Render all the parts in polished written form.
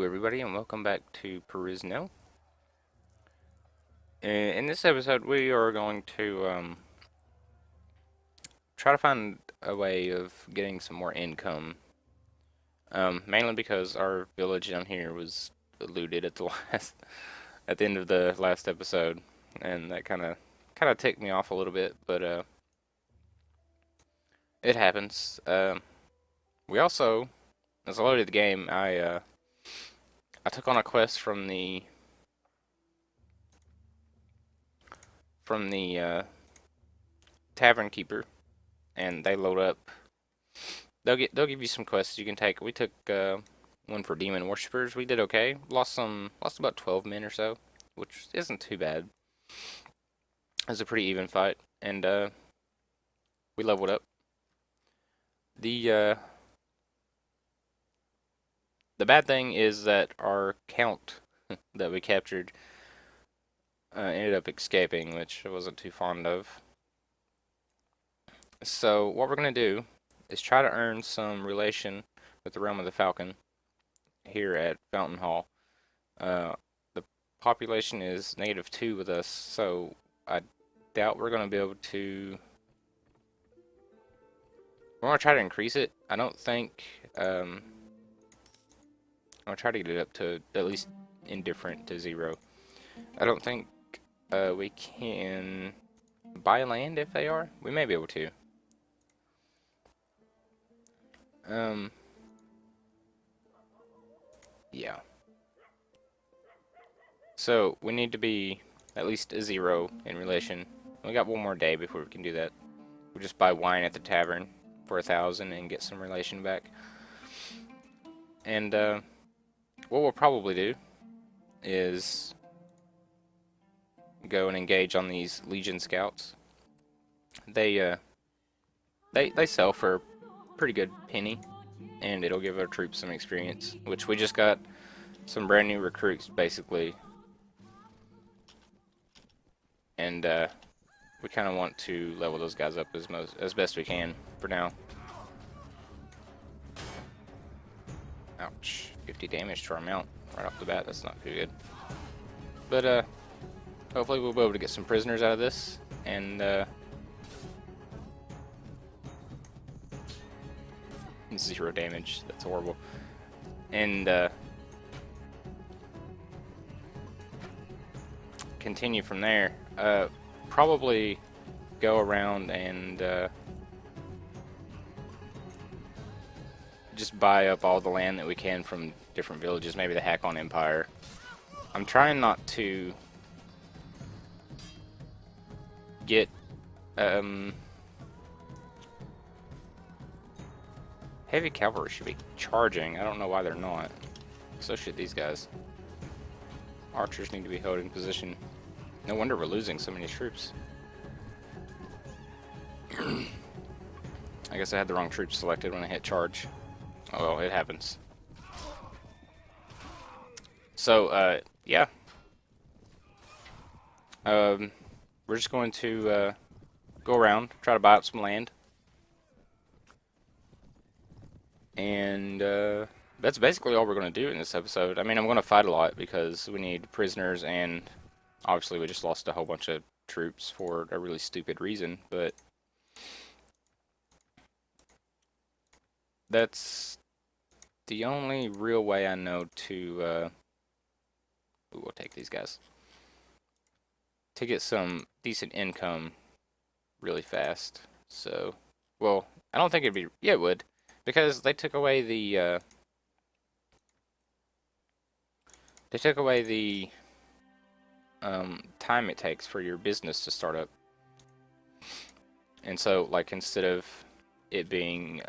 everybody, and welcome back to Perisno. In this episode, we are going to try to find a way of getting some more income. Mainly because our village down here was looted at the at the end of the last episode, and that kind of ticked me off a little bit. But it happens. We also, as I loaded the game, I took on a quest from the tavern keeper, and they load up. They'll give you some quests you can take. We took one for demon worshippers. We did okay. Lost about 12 men or so, which isn't too bad. It was a pretty even fight, and we leveled up. The uh, the bad thing is that our count that we captured ended up escaping, which I wasn't too fond of. So what we're gonna do is try to earn some relation with the Realm of the Falcon here at Fountain Hall. The population is -2 with us, so I doubt we're gonna be able to. We're gonna try to increase it. I don't think. I'm gonna try to get it up to at least indifferent to 0. I don't think we can buy land if they are. We may be able to. Yeah. So we need to be at least a 0 in relation. We got one more day before we can do that. We'll just buy wine at the tavern for 1,000 and get some relation back. And what we'll probably do is go and engage on these Legion scouts. They sell for a pretty good penny, and it'll give our troops some experience, which we just got some brand new recruits basically, and we kind of want to level those guys up as best we can for now. Ouch, 50 damage to our mount right off the bat. That's not too good, but hopefully we'll be able to get some prisoners out of this, and 0 damage. That's horrible. And continue from there. Probably go around and just buy up all the land that we can from different villages. Maybe the Hakon Empire. I'm trying not to get heavy cavalry should be charging. I don't know why they're not. So should these guys. Archers need to be holding position. No wonder we're losing so many troops. I guess I had the wrong troops selected when I hit charge. Oh well, it happens. So, yeah. We're just going to go around, try to buy up some land. And that's basically all we're going to do in this episode. I mean, I'm going to fight a lot because we need prisoners, and obviously we just lost a whole bunch of troops for a really stupid reason, but that's the only real way I know to we'll take these guys to get some decent income really fast. So, well, I don't think it'd be, yeah, it would. Because they took away the time it takes for your business to start up, and so like instead of it being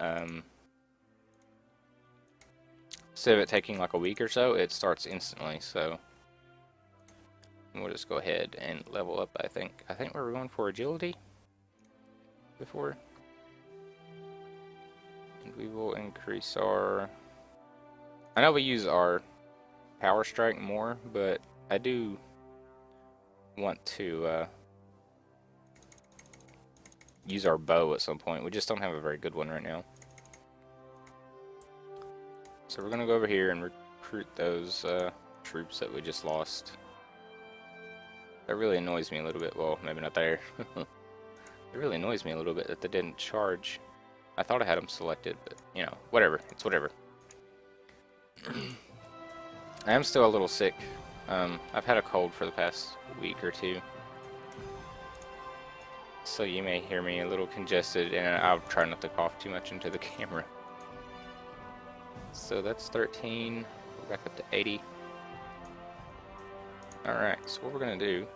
instead of it taking like a week or so, it starts instantly. So we'll just go ahead and level up. I think we were going for agility before. We will increase our. I know we use our power strike more, but I do want to use our bow at some point. We just don't have a very good one right now. So we're gonna go over here and recruit those troops that we just lost. That really annoys me a little bit. Well, maybe not there. It really annoys me a little bit that they didn't charge. I thought I had them selected, but, you know, whatever. It's whatever. I am still a little sick. I've had a cold for the past week or two. So you may hear me a little congested, and I'll try not to cough too much into the camera. So that's 13. We're back up to 80. Alright, so what we're going to do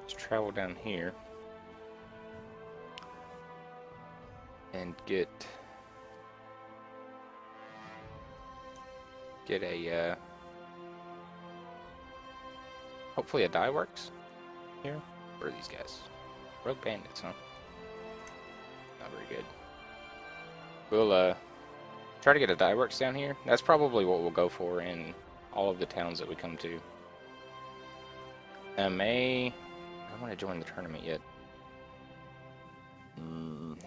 is travel down here and get a, hopefully a dye works here. Where are these guys? Rogue bandits, huh? Not very good. We'll, try to get a dye works down here. That's probably what we'll go for in all of the towns that we come to. I don't want to join the tournament yet.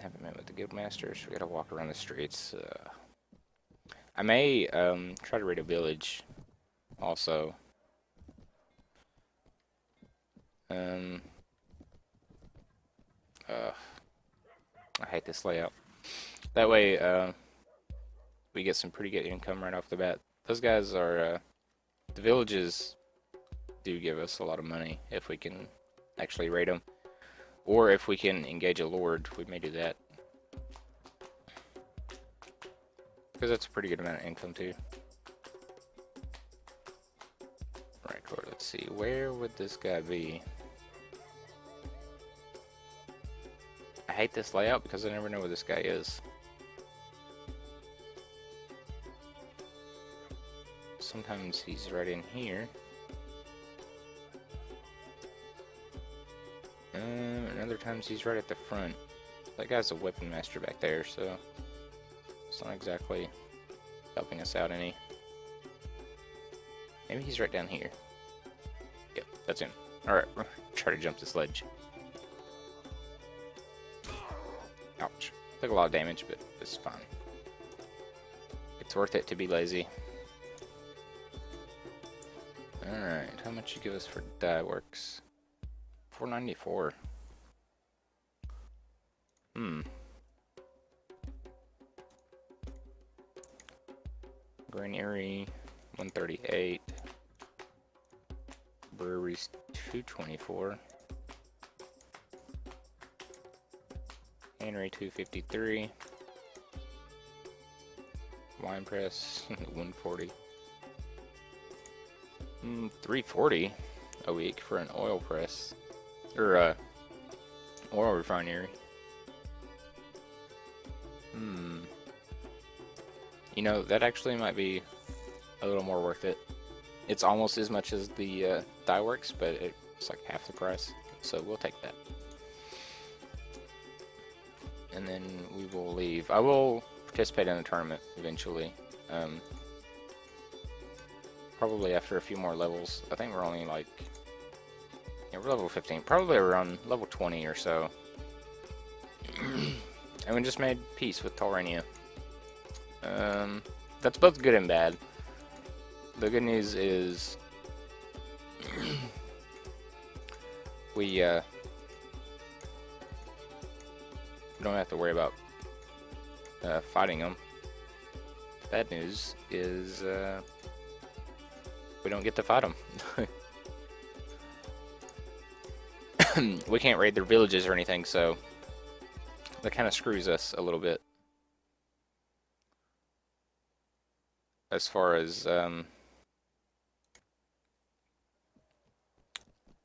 Haven't met with the guildmasters. We gotta walk around the streets. I may try to raid a village also. I hate this layout. That way we get some pretty good income right off the bat. Those guys are the villages do give us a lot of money if we can actually raid them, or if we can engage a lord, we may do that, because that's a pretty good amount of income too. Right, let's see, where would this guy be? I hate this layout because I never know where this guy is. Sometimes he's right in here. And other times he's right at the front. That guy's a weapon master back there, so it's not exactly helping us out any. Maybe he's right down here. Yep, that's him. Alright, try to jump this ledge. Ouch. Took a lot of damage, but it's fine. It's worth it to be lazy. Alright, how much you give us for dye works? 494. Granary 138. Breweries 224. Cannery 253. Wine press 140. 340 a week for an oil press, or oil refinery. You know, that actually might be a little more worth it. It's almost as much as the dye works, but it's like half the price, so we'll take that. And then we will leave. I will participate in the tournament eventually. Probably after a few more levels. I think we're only like, yeah, we're level 15. Probably around level 20 or so. And we just made peace with Taurania. That's both good and bad. The good news is we don't have to worry about fighting them. Bad news is we don't get to fight them. We can't raid their villages or anything, so that kind of screws us a little bit. As far as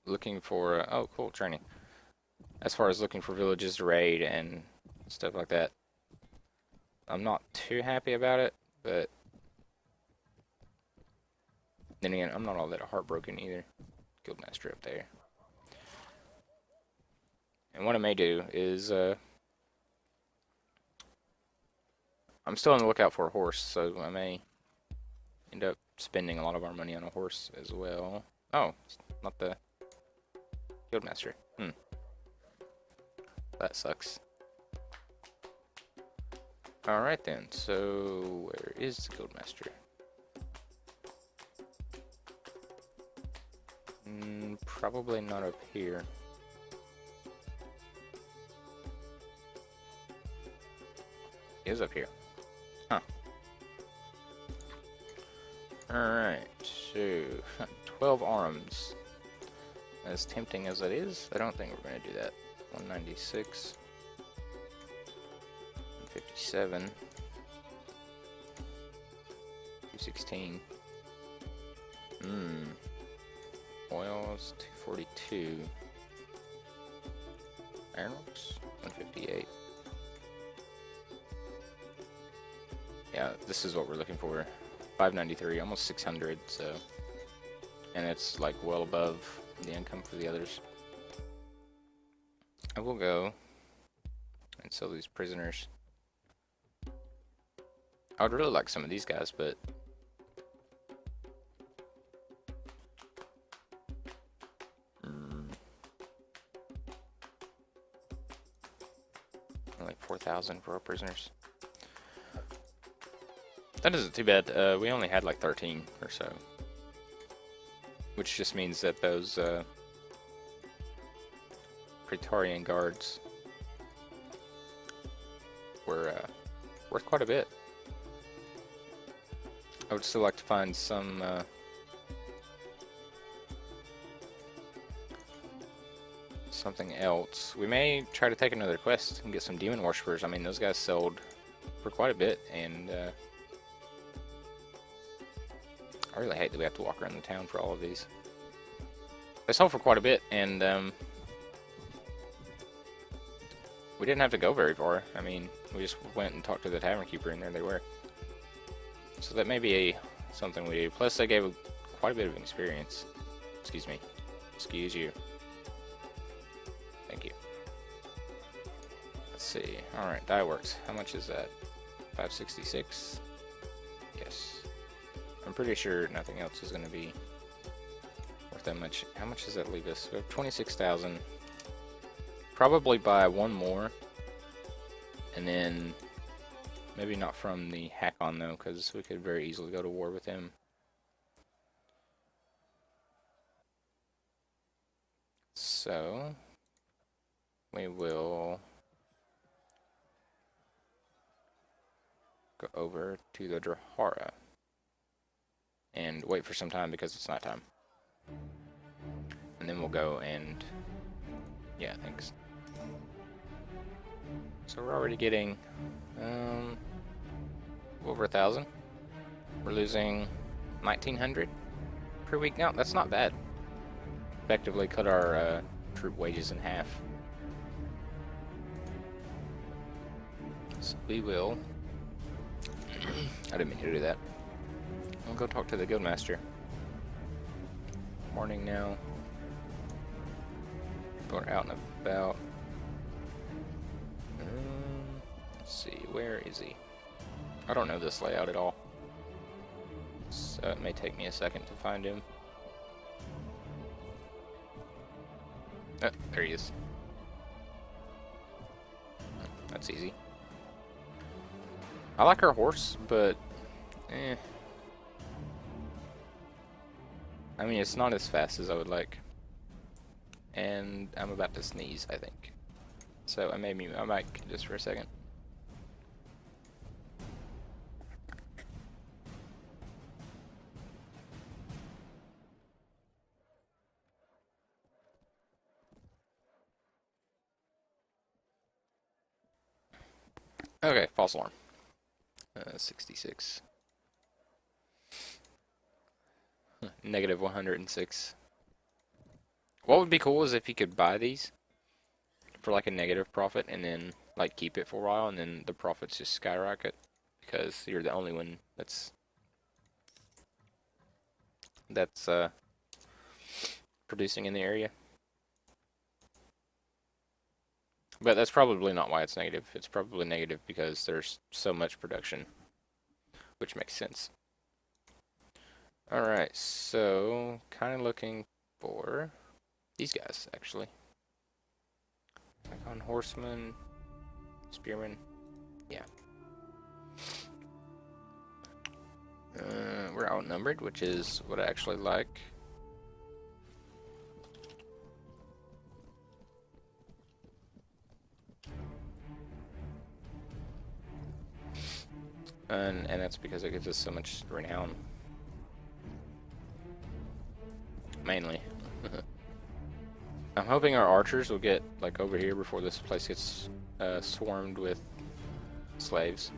looking for oh, cool, training. As far as looking for villages to raid and stuff like that, I'm not too happy about it, but then again, I'm not all that heartbroken either. Guildmaster up there. And what I may do is I'm still on the lookout for a horse, so I may end up spending a lot of our money on a horse as well. Oh, it's not the Guildmaster. That sucks. Alright then, so where is the Guildmaster? Probably not up here. It is up here. Huh. Alright, so 12 arms. As tempting as it is, I don't think we're going to do that. 196. 57. 216. Oils, 242. Ironworks, 158. Yeah, this is what we're looking for. 593, almost 600, so... And it's like well above the income for the others. I will go and sell these prisoners. I would really like some of these guys, but... Like 4,000 for our prisoners. That isn't too bad. We only had like 13 or so. Which just means that those Praetorian guards were worth quite a bit. I would still like to find some something else. We may try to take another quest and get some demon worshippers. I mean, those guys sold for quite a bit, and I really hate that we have to walk around the town for all of these. They sold for quite a bit, and we didn't have to go very far. I mean, we just went and talked to the tavern keeper, and there they were. So that may be something we do. Plus, they gave quite a bit of experience. Excuse me. Excuse you. Thank you. Let's see. Alright, dye works. How much is that? 566? Yes. I'm pretty sure nothing else is going to be worth that much. How much does that leave us? We have 26,000. Probably buy one more. And then maybe not from the Hakon though, because we could very easily go to war with him. So we will go over to the Drahara and wait for some time because it's nighttime. And then we'll go and... yeah, thanks. So we're already getting over 1,000. We're losing 1,900 per week now. That's not bad. Effectively cut our troop wages in half. So we will... I didn't mean to do that. I'll go talk to the guildmaster. Morning now. Going out and about. Let's see, where is he? I don't know this layout at all. So it may take me a second to find him. Oh, there he is. That's easy. I like our horse, but I mean, it's not as fast as I would like. And I'm about to sneeze, I think. So I may mute my mic just for a second. Okay, false alarm. 66. Negative 106. What would be cool is if you could buy these for like a negative profit and then like keep it for a while and then the profits just skyrocket because you're the only one that's producing in the area. But that's probably not why it's negative. It's probably negative because there's so much production, which makes sense. Alright, so kind of looking for these guys, actually. Like on horsemen, spearmen, yeah. We're outnumbered, which is what I actually like. and that's because it gives us so much renown. Mainly. I'm hoping our archers will get, like, over here before this place gets swarmed with slaves.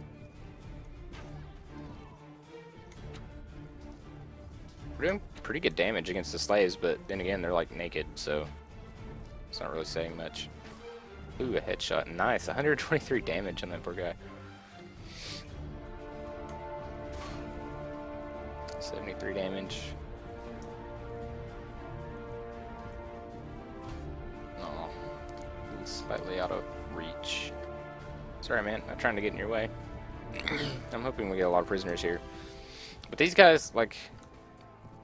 We're doing pretty good damage against the slaves, but then again, they're, like, naked, so it's not really saying much. Ooh, a headshot. Nice. 123 damage on that poor guy. 73 damage. Oh, he's slightly out of reach. Sorry, man. Not trying to get in your way. I'm hoping we get a lot of prisoners here. But these guys, like,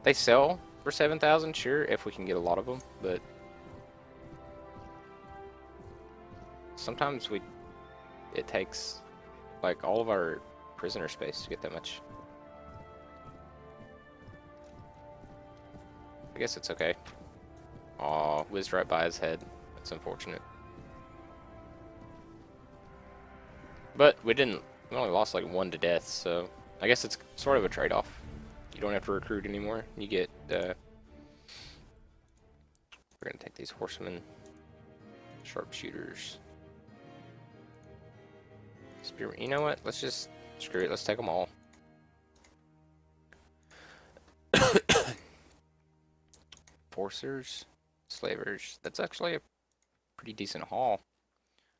they sell for 7,000, sure, if we can get a lot of them, but sometimes it takes, like, all of our prisoner space to get that much. I guess it's okay. Aw, whizzed right by his head. That's unfortunate. But we only lost like 1 to death, so I guess it's sort of a trade-off. You don't have to recruit anymore. You get, we're gonna take these horsemen, sharpshooters, spearmen. You know what? Let's just, screw it. Let's take them all. Forcers, slavers. That's actually a pretty decent haul,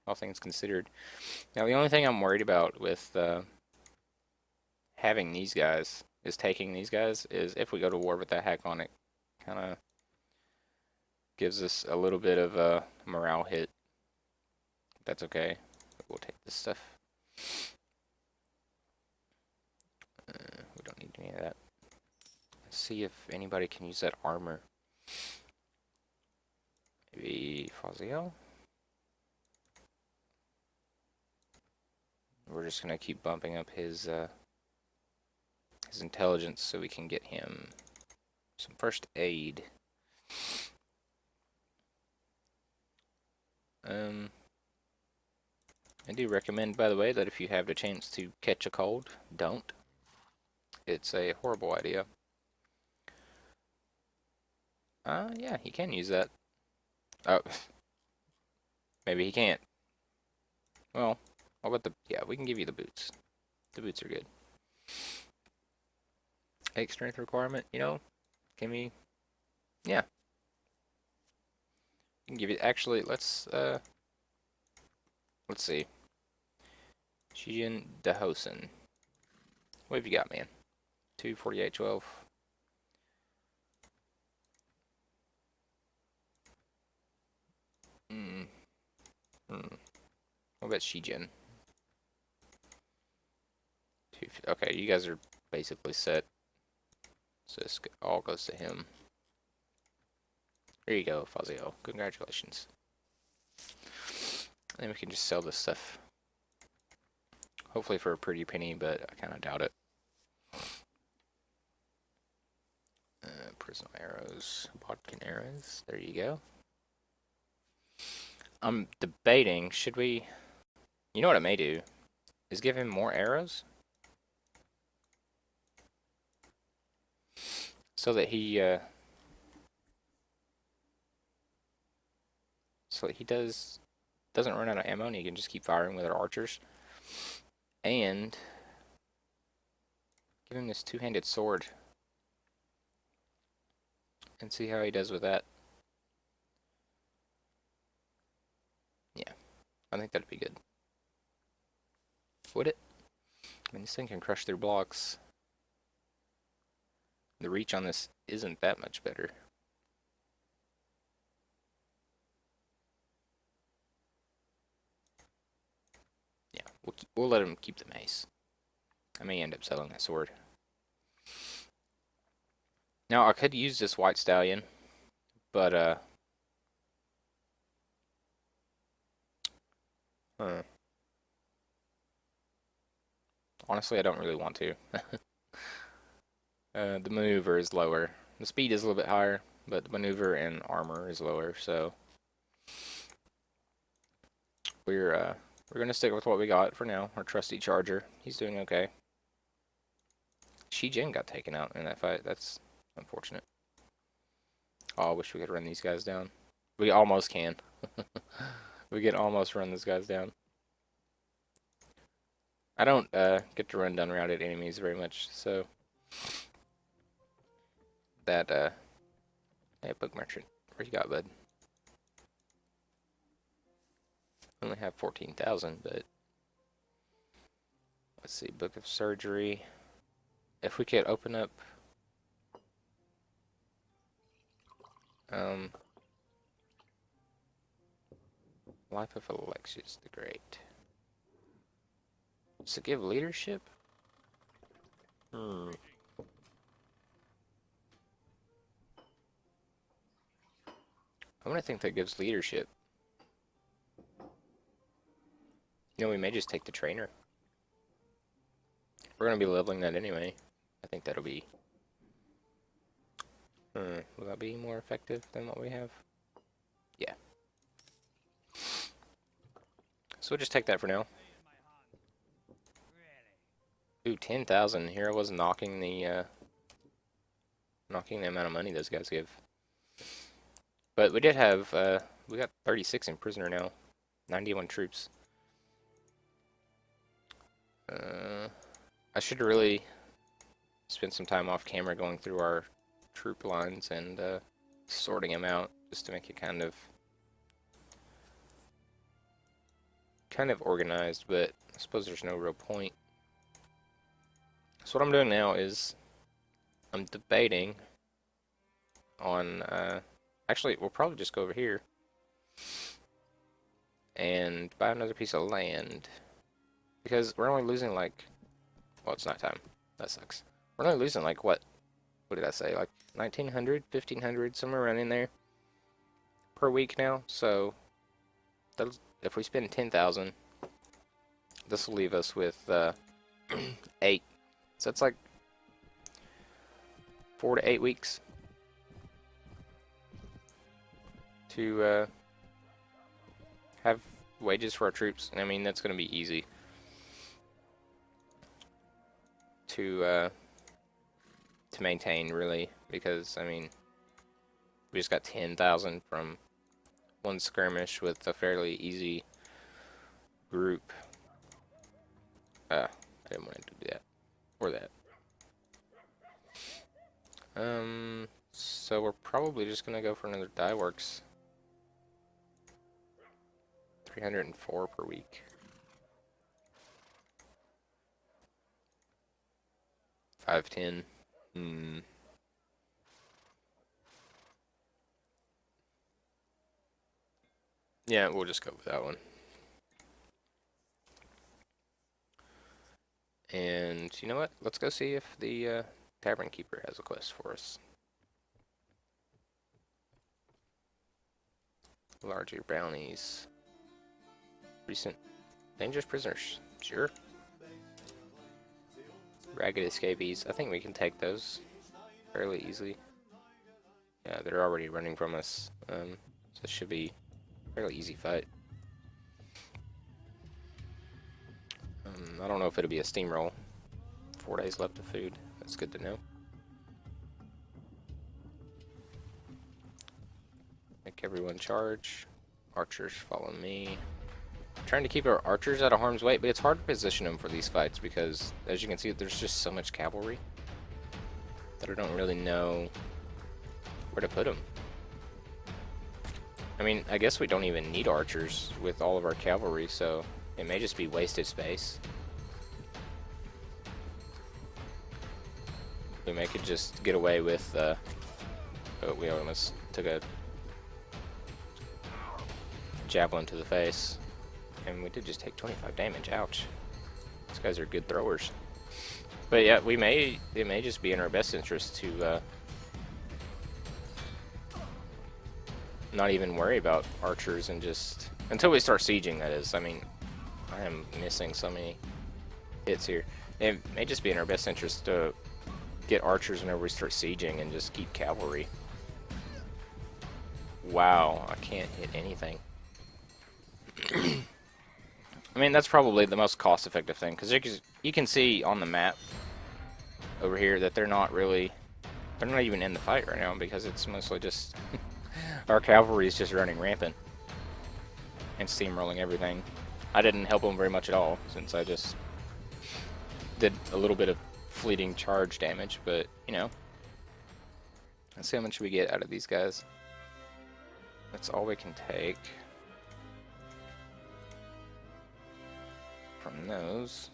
all things considered. Now, the only thing I'm worried about with having these guys is taking these guys is if we go to war with that hack on it, kind of gives us a little bit of a morale hit. That's okay. We'll take this stuff. We don't need any of that. Let's see if anybody can use that armor. Maybe Fazio? We're just gonna keep bumping up his intelligence so we can get him some first aid. I do recommend, by the way, that if you have the chance to catch a cold, don't. It's a horrible idea. Yeah, he can use that. Oh, maybe he can't. Well, how about yeah, we can give you the boots. The boots are good. 8 strength requirement, you know, can we, yeah. We can give you, actually, let's see. Shijin Dahosen. What have you got, man? 248, 12. What about Shijin? Okay, you guys are basically set. So this all goes to him. There you go, Fazio. Congratulations. And then we can just sell this stuff. Hopefully for a pretty penny, but I kind of doubt it. Perisno arrows, bodkin arrows. There you go. I'm debating, should we... You know what I may do? Is give him more arrows? So that he, doesn't run out of ammo and he can just keep firing with our archers. And give him this 2-handed sword. And see how he does with that. Yeah, I think that'd be good. Would it? I mean, this thing can crush through blocks. The reach on this isn't that much better. Yeah, we'll let him keep the mace. I may end up selling that sword. Now, I could use this white stallion, but, honestly, I don't really want to. The maneuver is lower. The speed is a little bit higher, but the maneuver and armor is lower, so we're gonna stick with what we got for now. Our trusty charger. He's doing okay. Jin got taken out in that fight. That's unfortunate. Oh, I wish we could run these guys down. We almost can. We can almost run these guys down. I don't get to run down routed enemies very much, so that hey, book merchant, where you got, bud? I only have 14,000, but let's see, book of surgery. If we could open up Life of Alexius the Great. Does it give leadership? I'm gonna think that gives leadership. You know, we may just take the trainer. We're gonna be leveling that anyway. I think that'll be... will that be more effective than what we have? Yeah. So we'll just take that for now. Ooh, 10,000. Here I was knocking the amount of money those guys give. But we did have, we got 36 in prisoner now. 91 troops. I should really spend some time off camera going through our troop lines and sorting them out, just to make it kind of organized, but I suppose there's no real point. So what I'm doing now is I'm debating on actually we'll probably just go over here and buy another piece of land, because we're only losing like, well, it's not time, that sucks. We're only losing like what did I say, like 1,900, 1,500, somewhere around in there per week now. So if we spend 10,000, this will leave us with 8. So it's like 4 to 8 weeks to have wages for our troops. And I mean, that's going to be easy to maintain, really, because I mean, we just got 10,000 from one skirmish with a fairly easy group. I didn't want to do that or that. So we're probably just gonna go for another dye works. 304 per week. 510. Yeah, we'll just go with that one. And you know what? Let's go see if the Tavern Keeper has a quest for us. Larger bounties. Recent dangerous prisoners. Sure. Ragged escapees. I think we can take those fairly easily. Yeah, they're already running from us. So it should be a fairly easy fight. I don't know if it'll be a steamroll. 4 days left of food. That's good to know. Make everyone charge. Archers follow me. I'm trying to keep our archers out of harm's way, but it's hard to position them for these fights because, as you can see, there's just so much cavalry that I don't really know where to put them. I mean, I guess we don't even need archers with all of our cavalry, so it may just be wasted space. We may could just get away with, oh, we almost took a javelin to the face. And we did just take 25 damage, ouch. These guys are good throwers. But yeah, it may just be in our best interest to not even worry about archers and just, until we start sieging, that is. I mean, I am missing so many hits here. It may just be in our best interest to get archers whenever we start sieging and just keep cavalry. Wow, I can't hit anything. I mean, that's probably the most cost-effective thing, because you can see on the map over here that they're not even in the fight right now because it's mostly just our cavalry is just running rampant and steamrolling everything. I didn't help them very much at all since I just did a little bit of fleeting charge damage, but you know, let's see how much we get out of these guys. That's all we can take from those.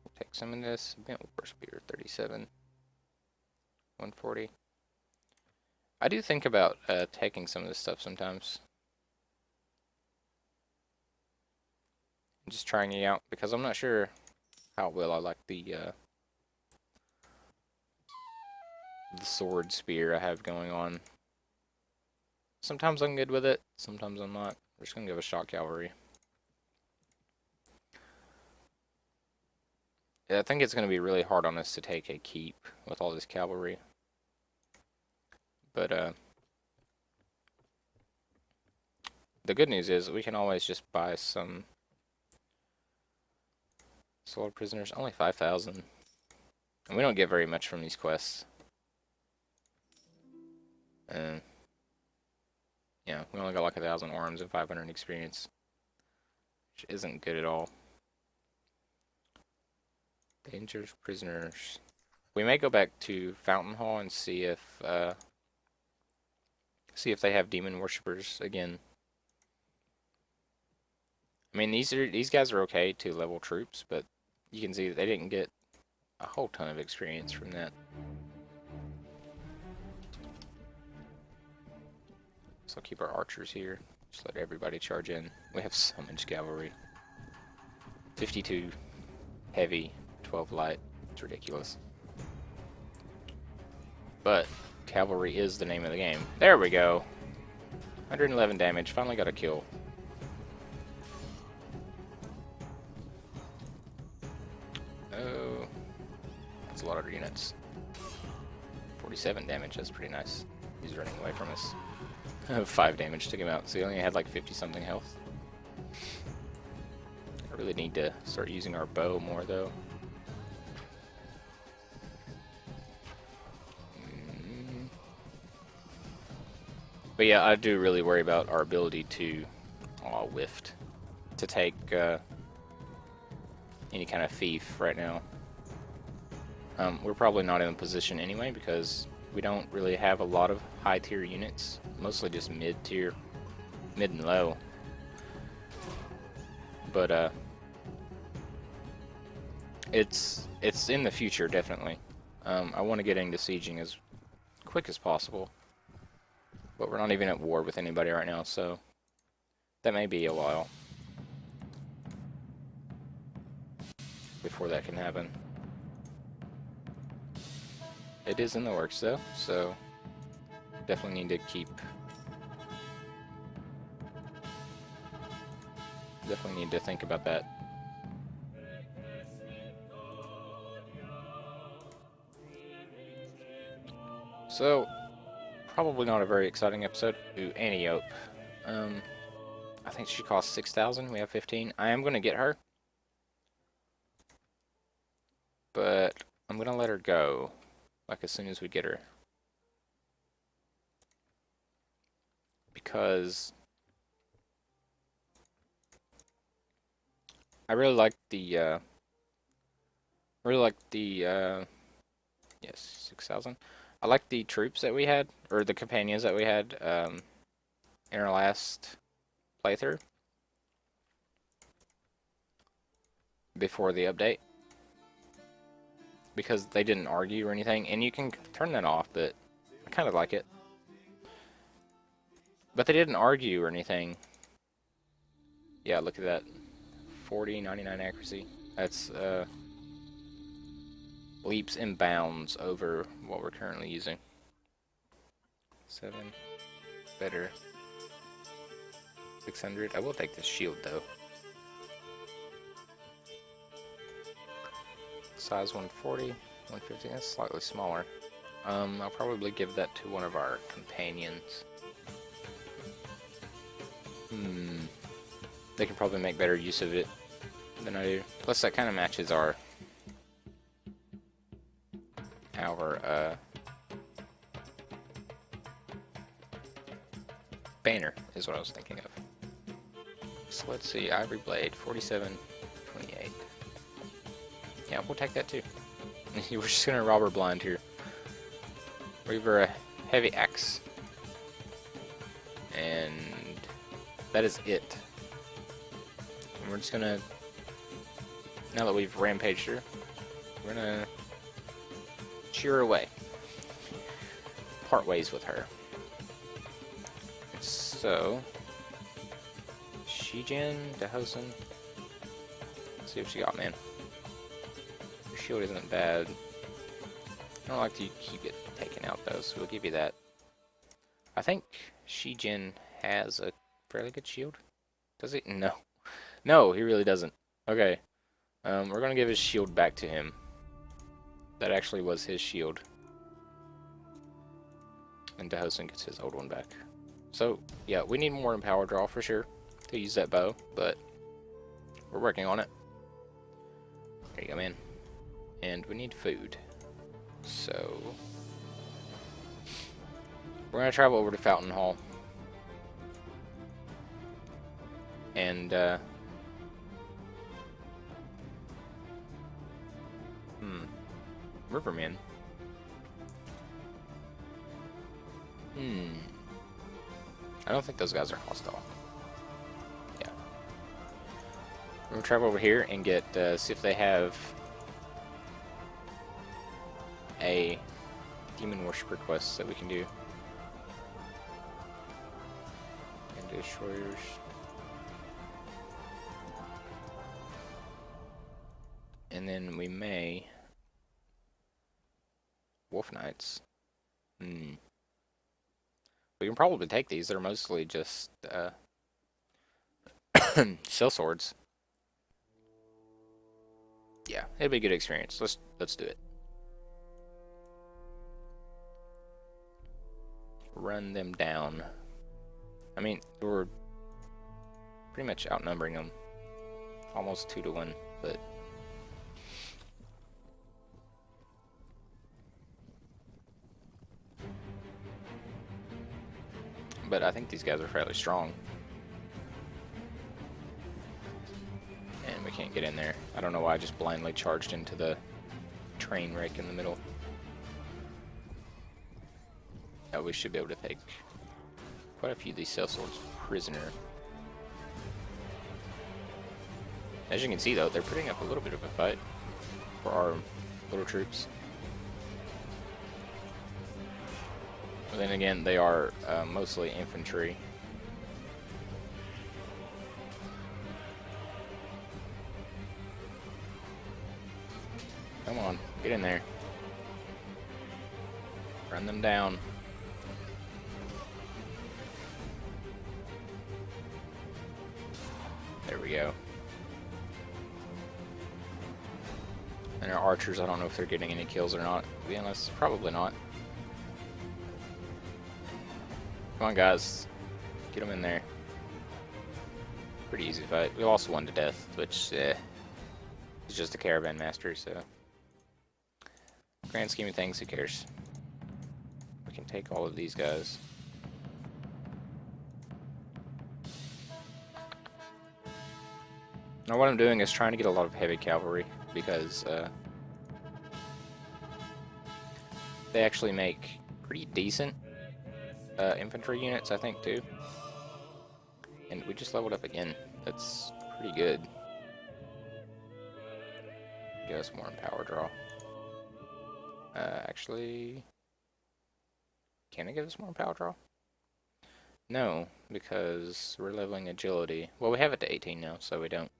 We'll take some of this. Bent war spear, 37, 140. I do think about taking some of this stuff sometimes. Just trying it out because I'm not sure how well I like the sword spear I have going on. Sometimes I'm good with it, sometimes I'm not. We're just gonna give a shock cavalry. Yeah, I think it's gonna be really hard on us to take a keep with all this cavalry. But the good news is we can always just buy some sold prisoners. Only 5,000. And we don't get very much from these quests. And yeah, we only got like 1,000 arms and 500 experience, which isn't good at all. Dangerous prisoners. We may go back to Fountain Hall and see if they have demon worshippers again. I mean, these guys are okay to level troops, but you can see that they didn't get a whole ton of experience from that. So I'll keep our archers here. Just let everybody charge in. We have so much cavalry. 52 heavy, 12 light. It's ridiculous. But cavalry is the name of the game. There we go. 111 damage. Finally got a kill. Oh, that's a lot of units. 47 damage. That's pretty nice. He's running away from us. 5 damage took him out, so he only had like 50-something health. I really need to start using our bow more, though. But yeah, I do really worry about our ability to whiffed to take any kind of fief right now. We're probably not in a position anyway because we don't really have a lot of high tier units, mostly just mid tier, mid and low. But it's in the future definitely. I want to get into sieging as quick as possible, but we're not even at war with anybody right now, so that may be a while before that can happen. It is in the works though, so definitely need to think about that. So, probably not a very exciting episode. Ooh, Antiope. I think she costs 6,000. We have 15. I am going to get her, but I'm going to let her go, like as soon as we get her, because I really like the yes, 6,000. I like the troops that we had, or the companions that we had in our last playthrough before the update, because they didn't argue or anything, and you can turn that off, but I kind of like it. But they didn't argue or anything. Yeah, look at that. 40, 99 accuracy. That's leaps and bounds over what we're currently using. 7. Better. 600. I will take this shield though. Size 140, 150. That's slightly smaller. I'll probably give that to one of our companions. They can probably make better use of it than I do. Plus, that kind of matches our of our banner is what I was thinking of. So let's see, Ivory Blade, 47.28. Yeah, we'll take that too. We're just gonna rob her blind here. Reaver a heavy axe. And that is it. And we're just gonna, now that we've rampaged her, we're gonna cheer her away. Part ways with her. So, Shijin, Dahosen. Let's see what she got, man. Your shield isn't bad. I don't like to keep it taken out though, so we'll give you that. I think Shijin has a fairly good shield. Does he? No. No, he really doesn't. Okay. We're gonna give his shield back to him. That actually was his shield. And Dahosen gets his old one back. So, yeah, we need more in power draw for sure to use that bow, but we're working on it. There you go, man. And we need food. So, we're going to travel over to Fountain Hall. And, Riverman. I don't think those guys are hostile. Yeah. We're going to travel over here and get, see if they have a demon worshiper quest that we can do. And destroyers. And then we may Wolf Knights. We can probably take these. They're mostly just cell swords. Yeah, it'll be a good experience. Let's do it. Run them down. I mean, we're pretty much outnumbering them. Almost 2 to 1, but I think these guys are fairly strong. And we can't get in there. I don't know why I just blindly charged into the train wreck in the middle. Oh, we should be able to take quite a few of these cell swords prisoner. As you can see though, they're putting up a little bit of a fight for our little troops. But then again, they are mostly infantry. Come on, get in there. Run them down. There we go. And our archers, I don't know if they're getting any kills or not. To be honest, probably not. Come on, guys. Get them in there. Pretty easy fight. We lost one to death, which is just a caravan master, so grand scheme of things, who cares? We can take all of these guys. Now what I'm doing is trying to get a lot of heavy cavalry, because they actually make pretty decent infantry units, I think, too. And we just leveled up again. That's pretty good. Get us more in power draw. Actually, can it give us more in power draw? No, because we're leveling agility. Well, we have it to 18 now, so we don't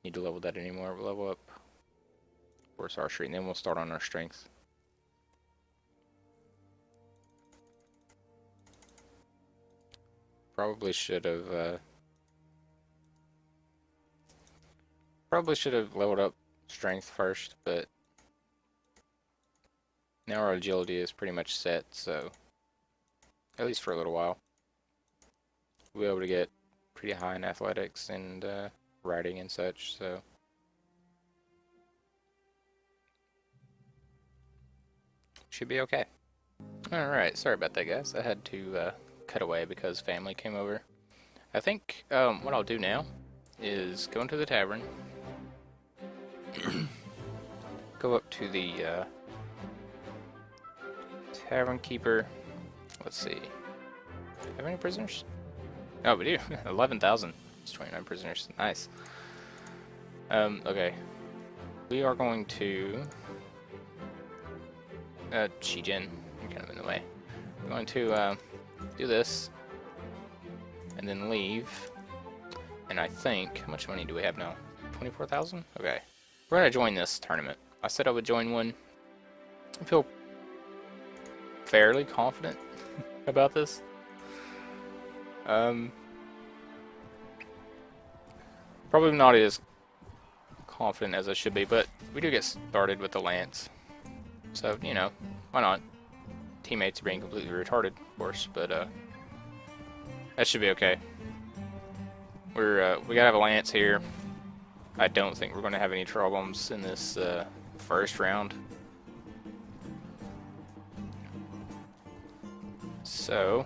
need to level that anymore. We'll level up force archery, and then we'll start on our strength. Probably should have leveled up strength first, but now our agility is pretty much set, so at least for a little while we'll be able to get pretty high in athletics and riding and such. So Should be okay. Alright, sorry about that, guys. I had to cut away because family came over. I think what I'll do now is go into the tavern, go up to the tavern keeper. Let's see. Have any prisoners? Oh, we do. 11,000. It's 29 prisoners. Nice. Okay. We are going to... Shijin, you're kind of in the way. We're going to do this, and then leave. And I think, how much money do we have now? 24,000? Okay. We're going to join this tournament. I said I would join one. I feel fairly confident about this. Probably not as confident as I should be, but we do get started with the lance. So, you know, why not? Teammates are being completely retarded, of course, but that should be okay. We gotta have a lance here. I don't think we're gonna have any problems in this first round. So,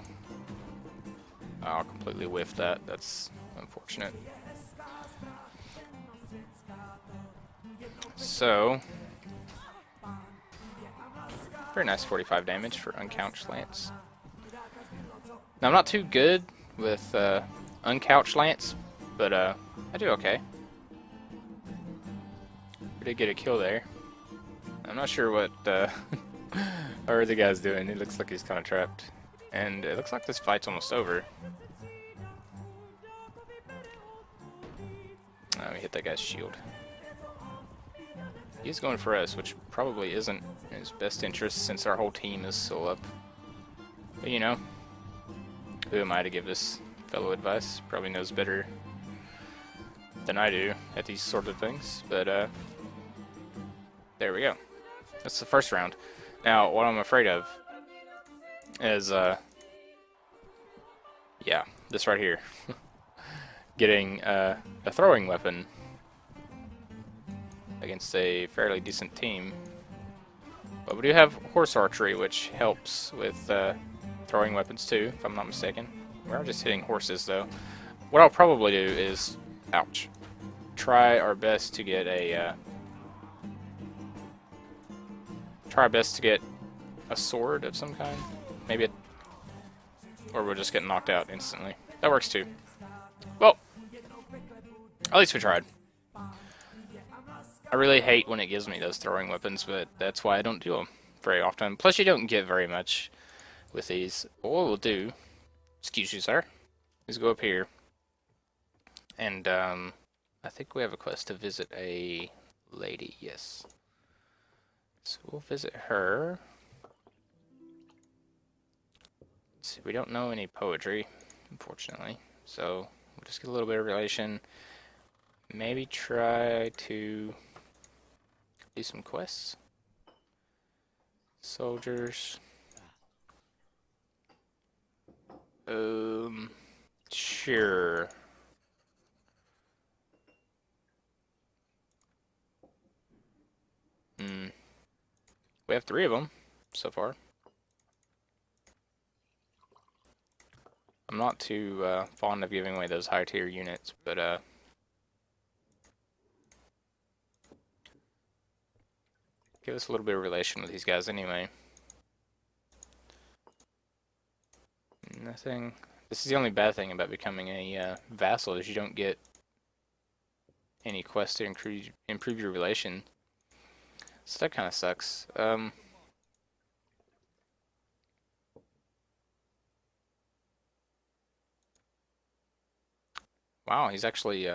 I'll completely whiff that. That's unfortunate. So, very nice 45 damage for uncouched lance. Now, I'm not too good with uncouched lance, but I do okay. We did get a kill there. I'm not sure what our other guy's doing. It looks like he's kind of trapped. And it looks like this fight's almost over. Oh, we hit that guy's shield. He's going for us, which probably isn't in his best interest since our whole team is still up. But you know, who am I to give this fellow advice? Probably knows better than I do at these sort of things. But there we go. That's the first round. Now, what I'm afraid of is, yeah, this right here. Getting a throwing weapon against a fairly decent team. But we do have horse archery, which helps with throwing weapons too, if I'm not mistaken. We're just hitting horses, though. What I'll probably do is, ouch, try our best to get a sword of some kind. Maybe or we'll just get knocked out instantly. That works too. Well, at least we tried. I really hate when it gives me those throwing weapons, but that's why I don't do them very often. Plus, you don't get very much with these. But what we'll do, excuse you, sir, is go up here. And, I think we have a quest to visit a lady, yes. So we'll visit her. Let's see, we don't know any poetry, unfortunately. So we'll just get a little bit of relation. Maybe try to do some quests. Soldiers. Sure. We have 3 of them so far. I'm not too fond of giving away those high tier units, but give us a little bit of relation with these guys anyway. Nothing. This is the only bad thing about becoming a vassal, is you don't get any quests to improve your relation. So that kind of sucks. Wow, he's actually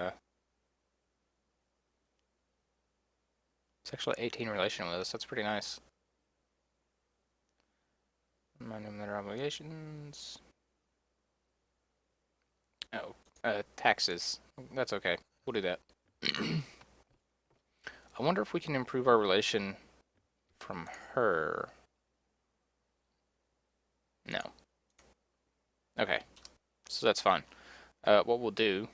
18 relation with us. That's pretty nice. Minimum their obligations. Oh, taxes. That's okay. We'll do that. I wonder if we can improve our relation from her. No. Okay. So that's fine. What we'll do...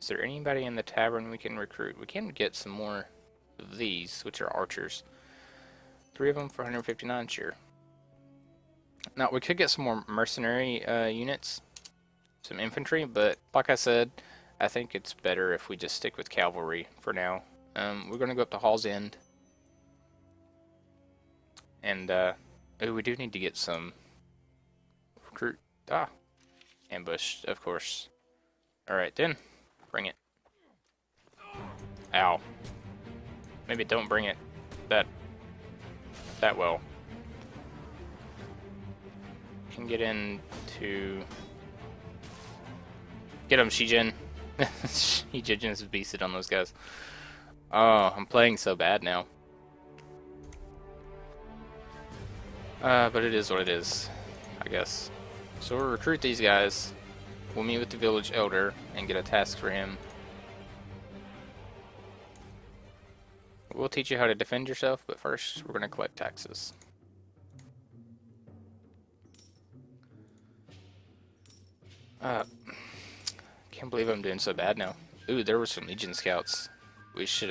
Is there anybody in the tavern we can recruit? We can get some more of these, which are archers. 3 of them for 159, sure. Now, we could get some more mercenary units, some infantry, but like I said, I think it's better if we just stick with cavalry for now. We're going to go up to Hall's End. And, ooh, we do need to get some recruit. Ambush, of course. Alright then, bring it. Ow. Maybe don't bring it that well. Can get into... Get him, Shijin. Shijin is beasted on those guys. Oh, I'm playing so bad now. But it is what it is, I guess. So we'll recruit these guys. We'll meet with the village elder and get a task for him. We'll teach you how to defend yourself, but first we're going to collect taxes. Can't believe I'm doing so bad now. Ooh, there were some Legion scouts. We should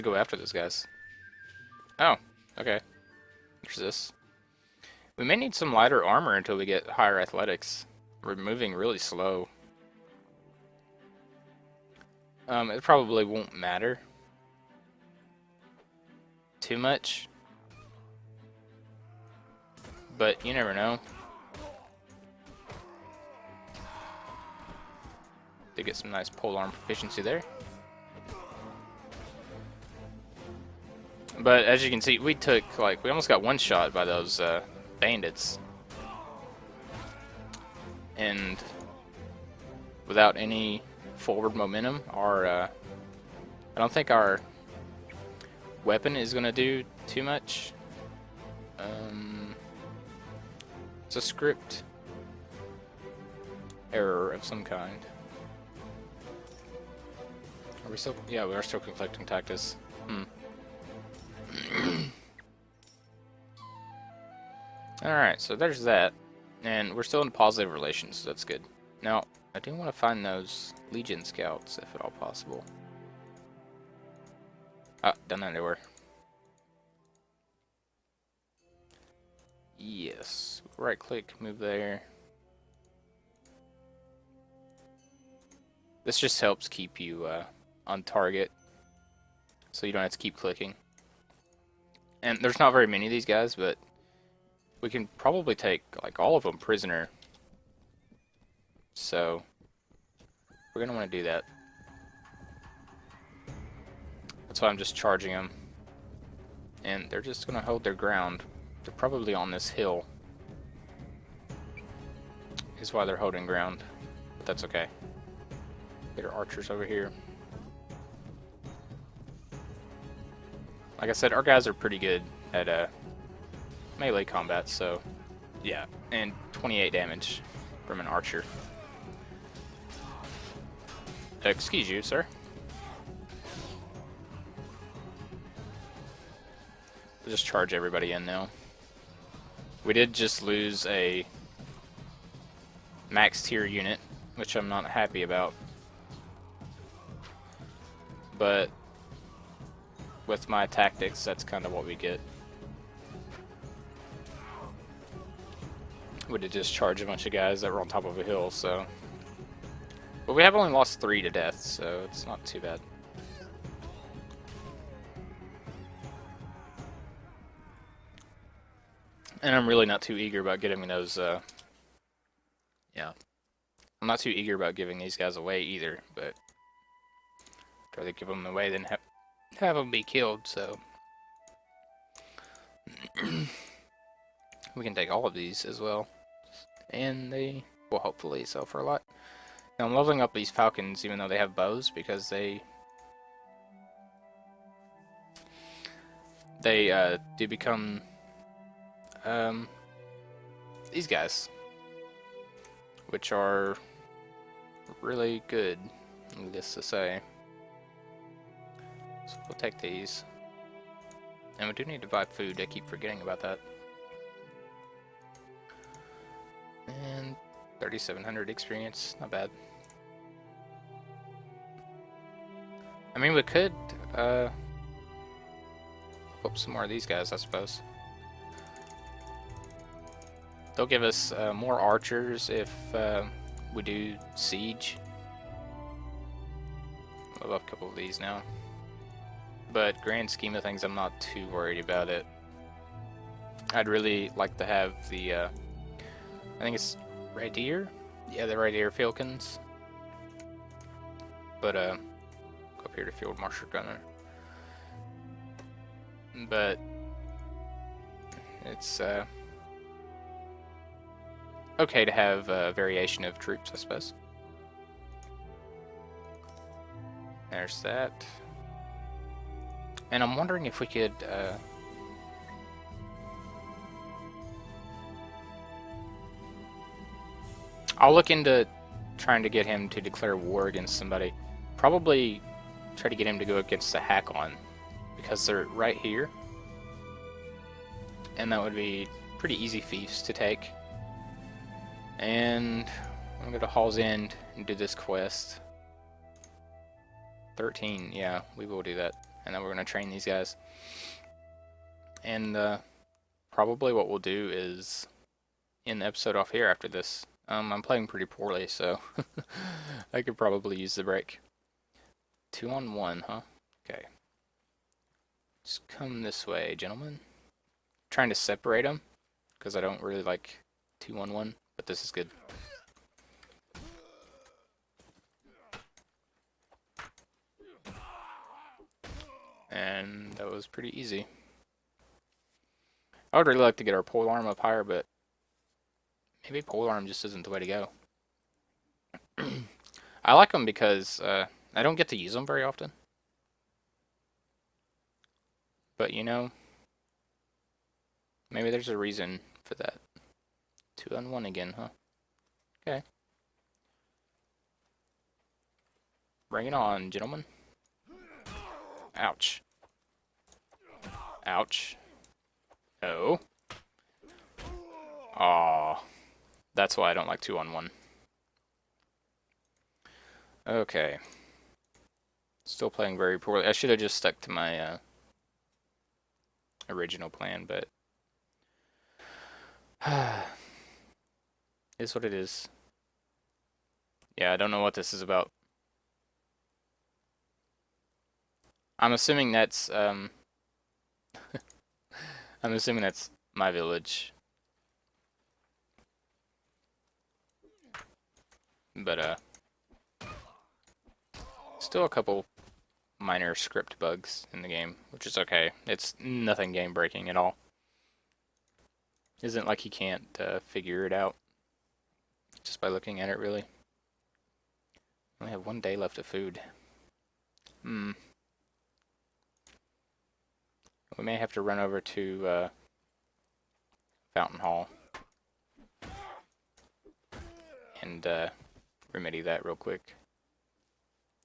go after those guys. Oh, okay. There's this. We may need some lighter armor until we get higher athletics. We're moving really slow. It probably won't matter too much, but you never know. They get some nice polearm proficiency there. But as you can see, we took, like, we almost got one shot by those bandits. And without any forward momentum, I don't think our weapon is going to do too much. It's a script error of some kind. Are we still? Yeah, we are still collecting tactics. Alright, so there's that. And we're still in positive relations, so that's good. Now, I do want to find those Legion scouts, if at all possible. Ah, down there they were. Yes. Right click, move there. This just helps keep you on target, so you don't have to keep clicking. And there's not very many of these guys, but we can probably take, like, all of them prisoner. So we're going to want to do that. That's why I'm just charging them. And they're just going to hold their ground. They're probably on this hill. Is why they're holding ground. But that's okay. Get our archers over here. Like I said, our guys are pretty good at melee combat, so yeah. And 28 damage from an archer. Excuse you, sir. We'll just charge everybody in now. We did just lose a max tier unit, which I'm not happy about. But with my tactics, that's kind of what we get. We did just charge a bunch of guys that were on top of a hill, so. But we have only lost 3 to death, so it's not too bad. And I'm really not too eager about getting those, yeah. I'm not too eager about giving these guys away either, but I'd rather give them away than have them be killed, so. We can take all of these as well. And they will hopefully sell for a lot. Now I'm leveling up these falcons even though they have bows because they do become these guys, which are really good, needless to say. So we'll take these. And we do need to buy food, I keep forgetting about that. And 3,700 experience, not bad. I mean, we could equip some more of these guys, I suppose. They'll give us more archers if we do siege. I love a couple of these now. But grand scheme of things, I'm not too worried about it. I'd really like to have the, I think it's right here? Yeah, the right here Falcons. But, go up here to Field Marshal Gunner. But, it's, okay to have a variation of troops, I suppose. There's that. And I'm wondering if we could, I'll look into trying to get him to declare war against somebody. Probably try to get him to go against the Hakon, because they're right here. And that would be pretty easy fiefs to take. And I'm going to Hall's End and do this quest. 13, yeah, we will do that. And then we're going to train these guys. And probably what we'll do is end the episode off here after this. I'm playing pretty poorly, so I could probably use the break. 2-on-1, huh? Okay. Just come this way, gentlemen. Trying to separate them, because I don't really like 2-on-1, but this is good. And that was pretty easy. I would really like to get our polearm up higher, but maybe polearm just isn't the way to go. I like them because I don't get to use them very often. But you know, maybe there's a reason for that. 2-on-1 again, huh? Okay. Bring it on, gentlemen. Ouch. Ouch. Oh. Aw. That's why I don't like 2-on-1. Okay. Still playing very poorly. I should have just stuck to my original plan, but is what it is. Yeah, I don't know what this is about. I'm assuming that's I'm assuming that's my village. But still a couple minor script bugs in the game, which is okay. It's nothing game breaking at all. Isn't like you can't figure it out just by looking at it, really. I only have 1 day left of food. We may have to run over to Fountain Hall and remedy that real quick.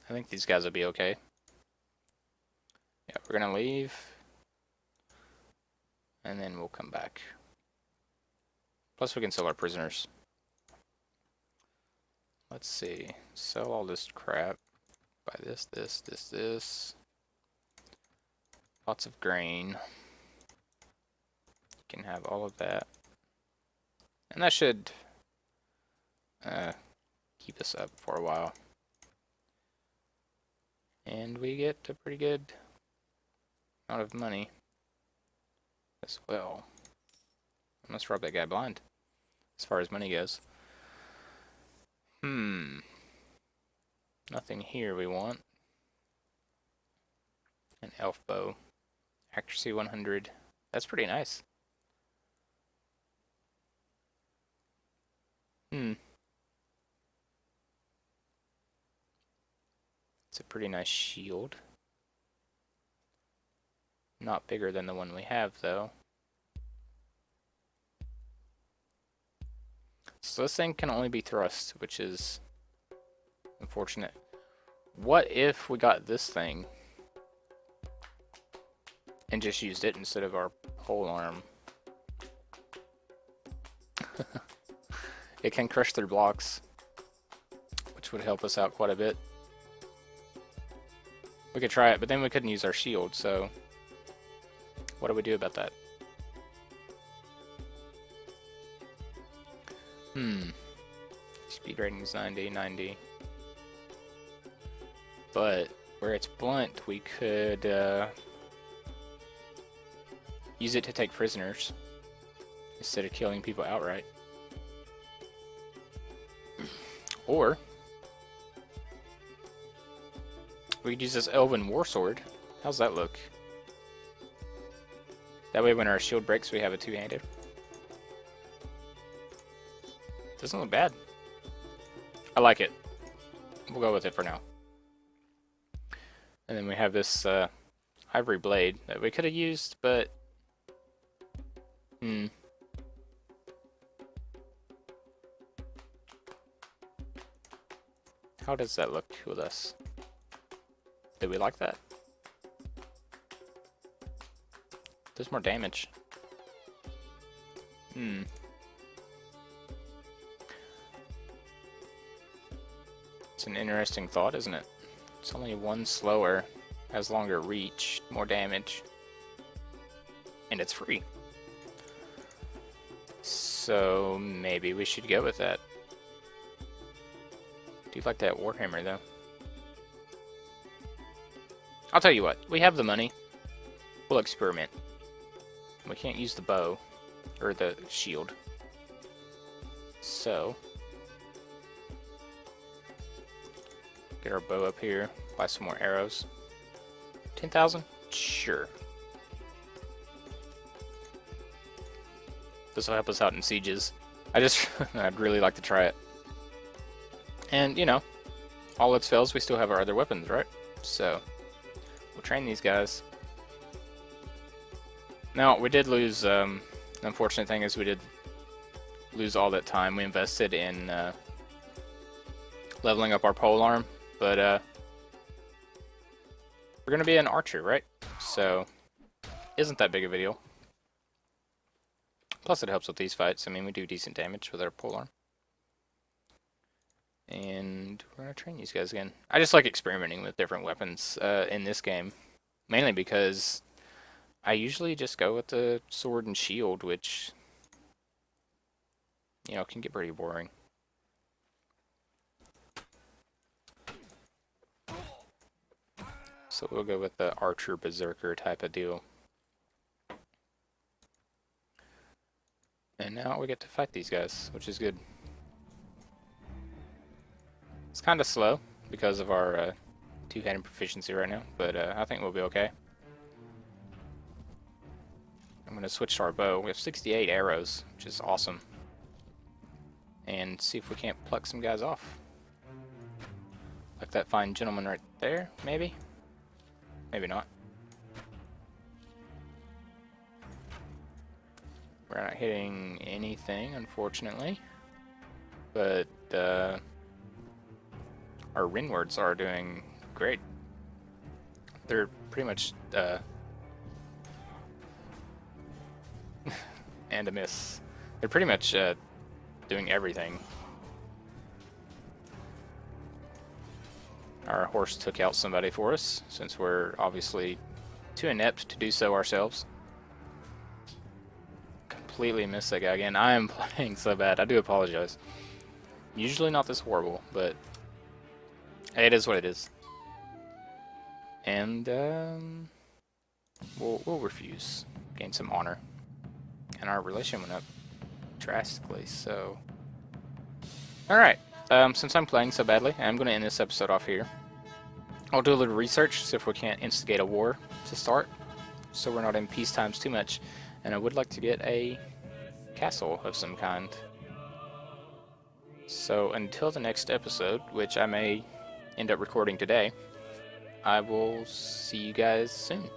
I think these guys will be okay. Yeah, we're gonna leave, and then we'll come back. Plus we can sell our prisoners. Let's see, sell all this crap. Buy this. Lots of grain. You can have all of that. And that should keep us up for a while. And we get a pretty good amount of money as well. I must rob that guy blind, as far as money goes. Nothing here we want. An elf bow. Accuracy 100. That's pretty nice. It's a pretty nice shield. Not bigger than the one we have, though. So this thing can only be thrust, which is unfortunate. What if we got this thing and just used it instead of our polearm? It can crush their blocks, which would help us out quite a bit. We could try it, but then we couldn't use our shield, so What do we do about that? Speed rating is 90, 90. But where it's blunt, we could use it to take prisoners instead of killing people outright. Or we could use this elven war sword. How's that look? That way when our shield breaks we have a two-handed. Doesn't look bad. I like it. We'll go with it for now. And then we have this ivory blade that we could have used, but how does that look with us? Do we like that? Does more damage. It's an interesting thought, isn't it? It's only one slower, has longer reach, more damage, and it's free. So maybe we should go with that. Do you like that Warhammer though? I'll tell you what, we have the money. We'll experiment. We can't use the bow or the shield. So get our bow up here, buy some more arrows. 10,000? Sure. This will help us out in sieges. I'd really like to try it. And, you know, all else fails, we still have our other weapons, right? So, we'll train these guys. Now, we did lose, the unfortunate thing is we did lose all that time we invested in leveling up our polearm, but we're going to be an archer, right? So, isn't that big of a deal. Plus it helps with these fights. I mean, we do decent damage with our polearm. And we're going to train these guys again. I just like experimenting with different weapons in this game. Mainly because I usually just go with the sword and shield, which, you know, can get pretty boring. So we'll go with the archer berserker type of deal. And now we get to fight these guys, which is good. It's kind of slow because of our two-handed proficiency right now, but I think we'll be okay. I'm going to switch to our bow. We have 68 arrows, which is awesome. And see if we can't pluck some guys off. Like that fine gentleman right there, maybe? Maybe not. We're not hitting anything, unfortunately. But our Rinwards are doing great. They're pretty much and a miss. They're pretty much doing everything. Our horse took out somebody for us, since we're obviously too inept to do so ourselves. Completely missed that guy again. I am playing so bad. I do apologize. Usually not this horrible, but it is what it is. And we'll refuse. Gain some honor. And our relation went up drastically, so... Alright, since I'm playing so badly, I'm going to end this episode off here. I'll do a little research, see if we can't instigate a war to start, so we're not in peace times too much. And I would like to get a castle of some kind. So until the next episode, which I may end up recording today, I will see you guys soon.